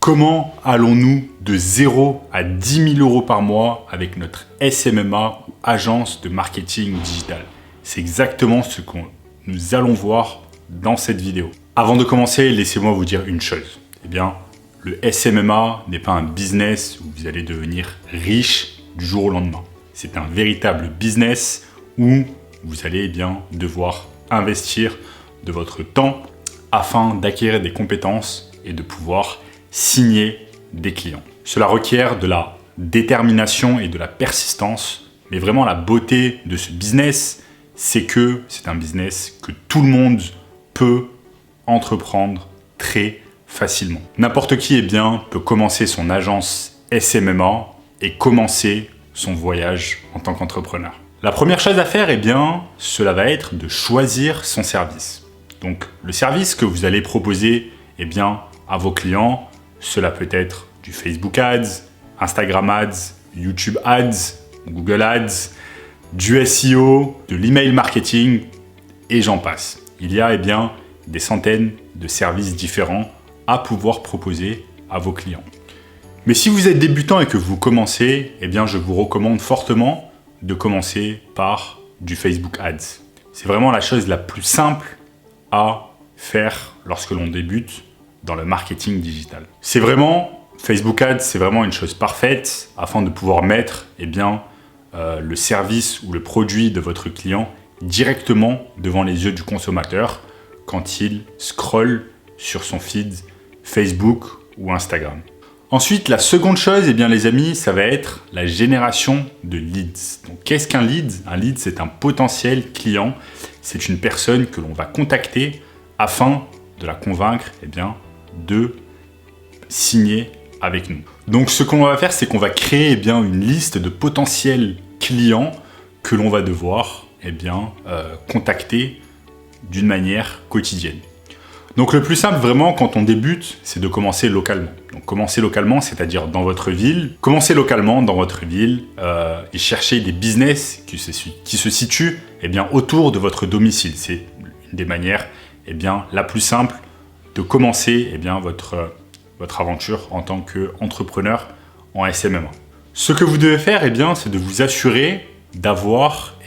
Comment allons-nous de 0 à 10 000 euros par mois avec notre SMMA ou agence de marketing digital? C'est exactement ce que nous allons voir dans cette vidéo. Avant de commencer, laissez-moi vous dire une chose. Eh bien, le SMMA n'est pas un business où vous allez devenir riche du jour au lendemain. C'est un véritable business où vous allez devoir investir de votre temps afin d'acquérir des compétences et de pouvoir signer des clients. Cela requiert de la détermination et de la persistance, mais vraiment la beauté de ce business, c'est que c'est un business que tout le monde peut entreprendre très facilement. N'importe qui peut commencer son agence SMMA et commencer son voyage en tant qu'entrepreneur. La première chose à faire, cela va être de choisir son service. Donc, le service que vous allez proposer à vos clients, cela peut être du Facebook Ads, Instagram Ads, YouTube Ads, Google Ads, du SEO, de l'email marketing et j'en passe. Il y a des centaines de services différents à pouvoir proposer à vos clients. Mais si vous êtes débutant et que vous commencez, je vous recommande fortement de commencer par du Facebook Ads. C'est vraiment la chose la plus simple à faire lorsque l'on débute dans le marketing digital. Facebook Ads, c'est vraiment une chose parfaite afin de pouvoir mettre le service ou le produit de votre client directement devant les yeux du consommateur quand il scrolle sur son feed Facebook ou Instagram. Ensuite, la seconde chose, les amis, ça va être la génération de leads. Donc, qu'est-ce qu'un lead? Un lead, c'est un potentiel client. C'est une personne que l'on va contacter afin de la convaincre de signer avec nous. Donc, ce qu'on va faire, c'est qu'on va créer une liste de potentiels clients que l'on va devoir contacter d'une manière quotidienne. Donc le plus simple vraiment quand on débute, c'est de commencer localement. Donc commencer localement, c'est-à-dire dans votre ville. Commencez localement dans votre ville et cherchez des business qui se situent autour de votre domicile. C'est une des manières la plus simple de commencer votre aventure en tant qu'entrepreneur en SMMA. Ce que vous devez faire, c'est de vous assurer d'avoir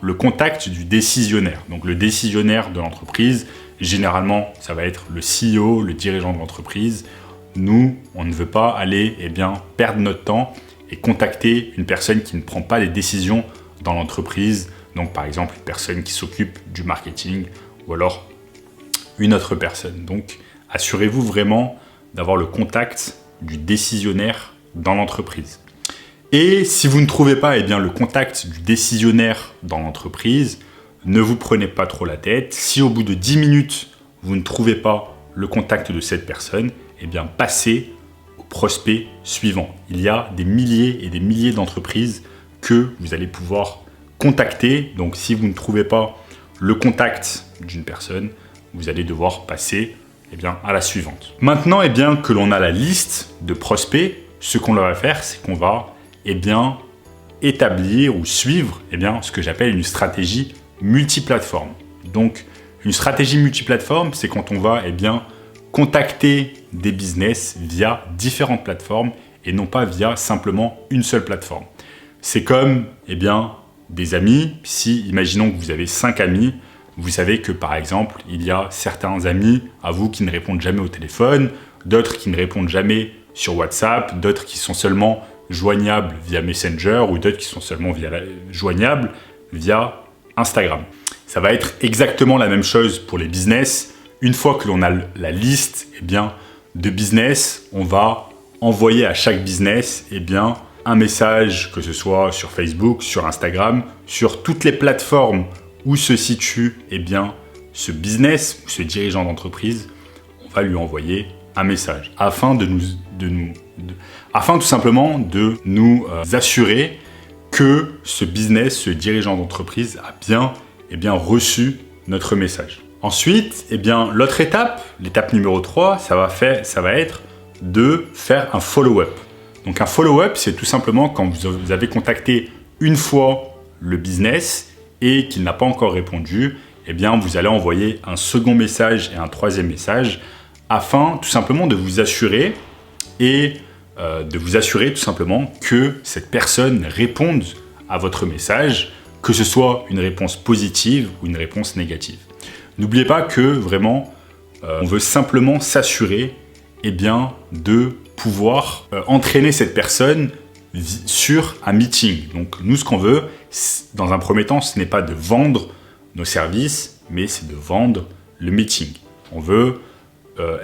le contact du décisionnaire. Donc le décisionnaire de l'entreprise, généralement, ça va être le CEO, le dirigeant de l'entreprise. Nous, on ne veut pas aller perdre notre temps et contacter une personne qui ne prend pas les décisions dans l'entreprise. Donc par exemple, une personne qui s'occupe du marketing ou alors une autre personne. Donc assurez-vous vraiment d'avoir le contact du décisionnaire dans l'entreprise. Et si vous ne trouvez pas le contact du décisionnaire dans l'entreprise, ne vous prenez pas trop la tête. Si au bout de 10 minutes, vous ne trouvez pas le contact de cette personne, passez au prospect suivant. Il y a des milliers et des milliers d'entreprises que vous allez pouvoir contacter. Donc, si vous ne trouvez pas le contact d'une personne, vous allez devoir passer à la suivante. Maintenant, que l'on a la liste de prospects, ce qu'on va faire, c'est qu'on va établir ou suivre ce que j'appelle une stratégie multiplateforme. Donc, une stratégie multiplateforme, c'est quand on va contacter des business via différentes plateformes et non pas via simplement une seule plateforme. C'est comme des amis. Si, imaginons que vous avez 5 amis, vous savez que par exemple, il y a certains amis à vous qui ne répondent jamais au téléphone, d'autres qui ne répondent jamais sur WhatsApp, d'autres qui sont seulement joignables via Messenger ou d'autres qui sont seulement joignables via Instagram. Ça va être exactement la même chose pour les business. Une fois que l'on a la liste de business, on va envoyer à chaque business un message, que ce soit sur Facebook, sur Instagram, sur toutes les plateformes où se situe ce business ou ce dirigeant d'entreprise. On va lui envoyer un message afin tout simplement de nous assurer que ce business, ce dirigeant d'entreprise a bien reçu notre message. Ensuite, l'autre étape, l'étape numéro 3, ça va être de faire un follow-up. Donc un follow-up, c'est tout simplement quand vous avez contacté une fois le business et qu'il n'a pas encore répondu, vous allez envoyer un second message et un troisième message afin tout simplement de vous assurer et de vous assurer tout simplement que cette personne réponde à votre message, que ce soit une réponse positive ou une réponse négative. N'oubliez pas que vraiment, on veut simplement s'assurer de pouvoir entraîner cette personne sur un meeting. Donc nous, ce qu'on veut, dans un premier temps, ce n'est pas de vendre nos services, mais c'est de vendre le meeting. On veut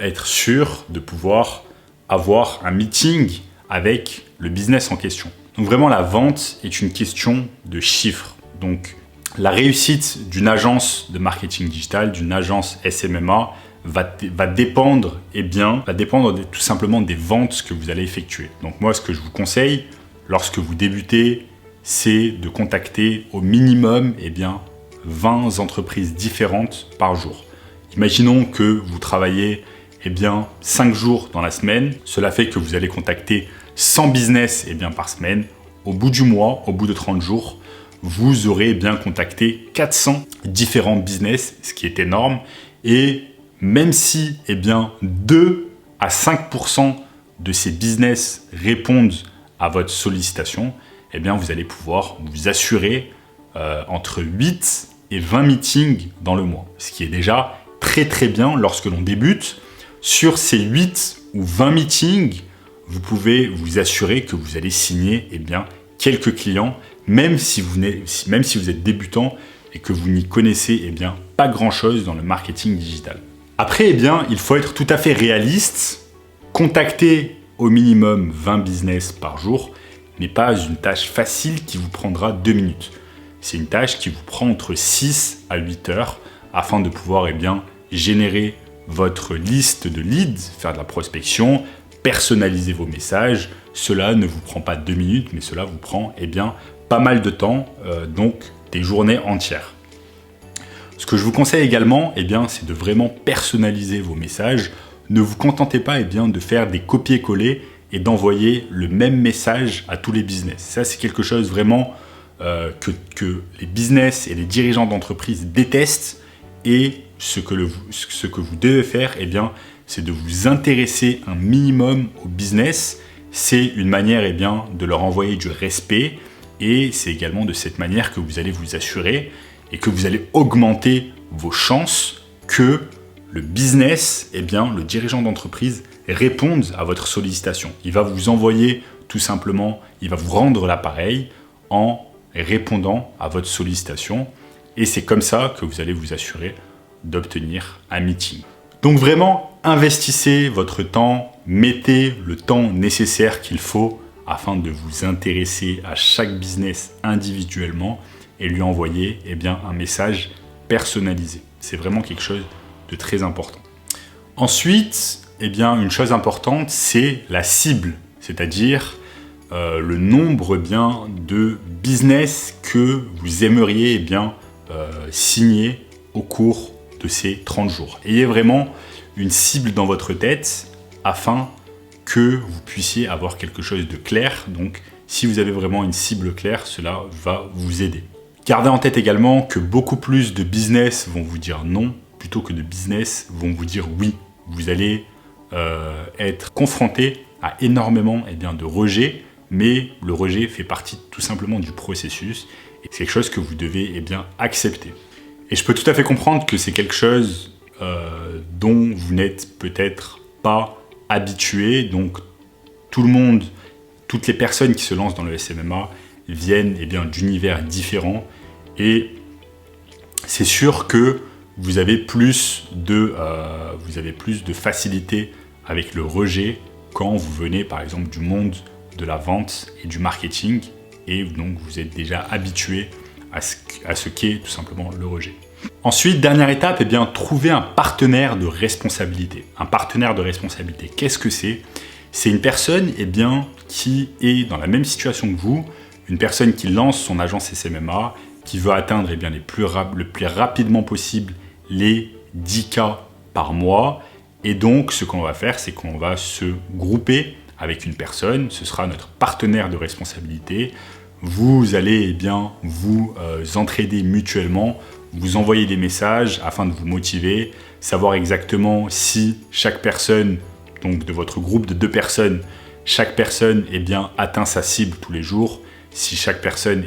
être sûr de pouvoir avoir un meeting avec le business en question. Donc vraiment, la vente est une question de chiffres. Donc la réussite d'une agence de marketing digital, d'une agence SMMA, va dépendre tout simplement des ventes que vous allez effectuer. Donc moi, ce que je vous conseille, lorsque vous débutez, c'est de contacter au minimum 20 entreprises différentes par jour. Imaginons que vous travaillez 5 jours dans la semaine. Cela fait que vous allez contacter 100 business par semaine. Au bout du mois, au bout de 30 jours, vous aurez contacté 400 différents business, ce qui est énorme. Et même si 2 à 5% de ces business répondent à votre sollicitation, vous allez pouvoir vous assurer entre 8 et 20 meetings dans le mois. Ce qui est déjà très très bien lorsque l'on débute. Sur ces 8 ou 20 meetings, vous pouvez vous assurer que vous allez signer quelques clients, même si vous êtes débutant et que vous n'y connaissez pas grand-chose dans le marketing digital. Après, il faut être tout à fait réaliste. Contacter au minimum 20 business par jour n'est pas une tâche facile qui vous prendra 2 minutes. C'est une tâche qui vous prend entre 6 à 8 heures afin de pouvoir générer votre liste de leads, faire de la prospection, personnaliser vos messages. Cela ne vous prend pas 2 minutes, mais cela vous prend pas mal de temps, donc des journées entières. Ce que je vous conseille également, c'est de vraiment personnaliser vos messages. Ne vous contentez pas de faire des copier-coller et d'envoyer le même message à tous les business. Ça, c'est quelque chose vraiment que les business et les dirigeants d'entreprise détestent. Et ce que vous devez faire, c'est de vous intéresser un minimum au business. C'est une manière de leur envoyer du respect. Et c'est également de cette manière que vous allez vous assurer et que vous allez augmenter vos chances que le business, le dirigeant d'entreprise réponde à votre sollicitation. Il va vous envoyer tout simplement, il va vous rendre l'appareil en répondant à votre sollicitation. Et c'est comme ça que vous allez vous assurer d'obtenir un meeting. Donc vraiment, investissez votre temps, mettez le temps nécessaire qu'il faut afin de vous intéresser à chaque business individuellement et lui envoyer un message personnalisé. C'est vraiment quelque chose de très important. Ensuite, une chose importante, c'est la cible, c'est-à-dire le nombre de business que vous aimeriez signer au cours de ces 30 jours. Ayez vraiment une cible dans votre tête afin que vous puissiez avoir quelque chose de clair. Donc, si vous avez vraiment une cible claire, cela va vous aider. Gardez en tête également que beaucoup plus de business vont vous dire non plutôt que de business vont vous dire oui. Vous allez être confronté à énormément de rejets, mais le rejet fait partie tout simplement du processus et c'est quelque chose que vous devez accepter. Et je peux tout à fait comprendre que c'est quelque chose dont vous n'êtes peut-être pas habitué. Donc tout le monde, toutes les personnes qui se lancent dans le SMMA viennent d'univers différents et c'est sûr que vous avez plus de facilité avec le rejet quand vous venez par exemple du monde de la vente et du marketing et donc vous êtes déjà habitué à ce qu'est tout simplement le rejet. Ensuite, dernière étape, trouver un partenaire de responsabilité. Un partenaire de responsabilité, qu'est-ce que c'est ? C'est une personne qui est dans la même situation que vous, une personne qui lance son agence SMMA, qui veut atteindre le plus rapidement possible les 10K par mois. Et donc, ce qu'on va faire, c'est qu'on va se grouper avec une personne, ce sera notre partenaire de responsabilité. Vous allez vous entraider mutuellement, vous envoyer des messages afin de vous motiver, savoir exactement si chaque personne donc de votre groupe de 2 personnes, chaque personne atteint sa cible tous les jours, si chaque personne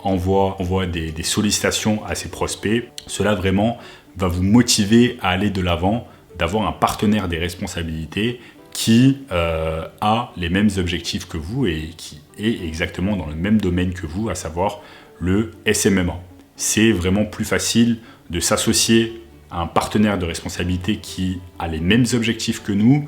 envoie des sollicitations à ses prospects, cela vraiment va vous motiver à aller de l'avant, d'avoir un partenaire des responsabilités qui a les mêmes objectifs que vous et qui est exactement dans le même domaine que vous, à savoir le SMMA. C'est vraiment plus facile de s'associer à un partenaire de responsabilité qui a les mêmes objectifs que nous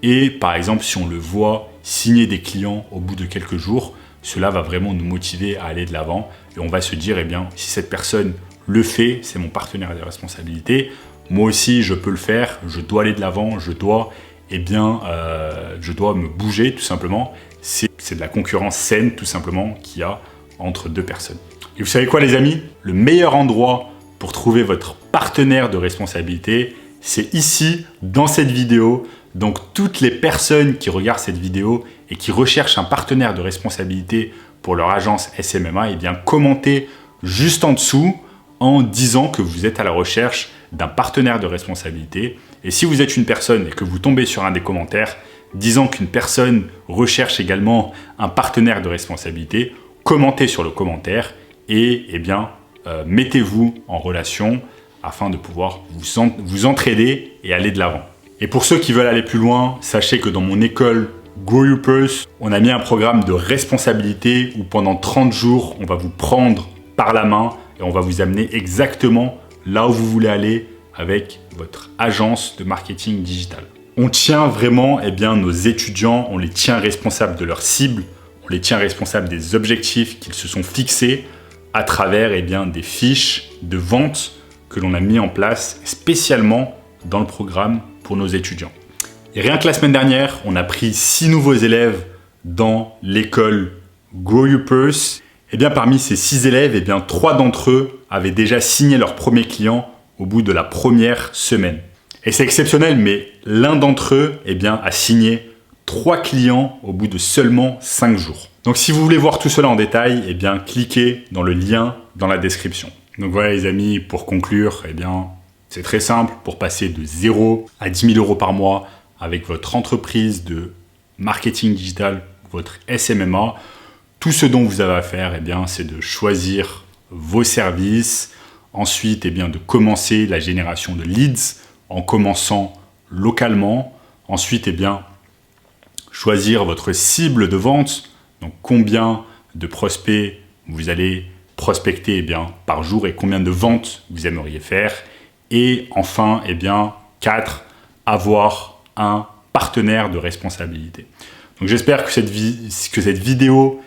et par exemple si on le voit signer des clients au bout de quelques jours, cela va vraiment nous motiver à aller de l'avant et on va se dire si cette personne le fait, c'est mon partenaire de responsabilité, moi aussi je peux le faire, je dois aller de l'avant, je dois me bouger tout simplement. C'est de la concurrence saine tout simplement qu'il y a entre 2 personnes. Et vous savez quoi les amis? Le meilleur endroit pour trouver votre partenaire de responsabilité, c'est ici, dans cette vidéo. Donc toutes les personnes qui regardent cette vidéo et qui recherchent un partenaire de responsabilité pour leur agence SMMA, commentez juste en dessous en disant que vous êtes à la recherche d'un partenaire de responsabilité. Et si vous êtes une personne et que vous tombez sur un des commentaires disant qu'une personne recherche également un partenaire de responsabilité, commentez sur le commentaire et mettez-vous en relation afin de pouvoir vous entraider et aller de l'avant. Et pour ceux qui veulent aller plus loin, sachez que dans mon école Grow Your Purse, on a mis un programme de responsabilité où pendant 30 jours, on va vous prendre par la main et on va vous amener exactement là où vous voulez aller avec votre agence de marketing digital. On tient vraiment nos étudiants, on les tient responsables de leur cible, on les tient responsables des objectifs qu'ils se sont fixés à travers des fiches de vente que l'on a mis en place spécialement dans le programme pour nos étudiants. Et rien que la semaine dernière, on a pris 6 nouveaux élèves dans l'école Grow Your Purse. Parmi ces 6 élèves, 3 d'entre eux avaient déjà signé leur premier client au bout de la première semaine. Et c'est exceptionnel, mais l'un d'entre eux a signé 3 clients au bout de seulement 5 jours. Donc si vous voulez voir tout cela en détail, cliquez dans le lien dans la description. Donc voilà les amis, pour conclure, c'est très simple. Pour passer de 0 à 10 000 euros par mois avec votre entreprise de marketing digital, votre SMMA, tout ce dont vous avez à faire, c'est de choisir vos services. Ensuite, de commencer la génération de leads en commençant localement. Ensuite, choisir votre cible de vente. Donc, combien de prospects vous allez prospecter par jour et combien de ventes vous aimeriez faire. Et enfin, 4, avoir un partenaire de responsabilité. Donc, j'espère que cette vidéo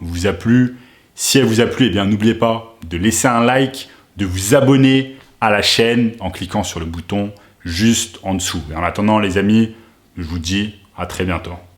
vous a plu. Si elle vous a plu, n'oubliez pas de laisser un like, de vous abonner à la chaîne en cliquant sur le bouton juste en dessous. Et en attendant les amis, je vous dis à très bientôt.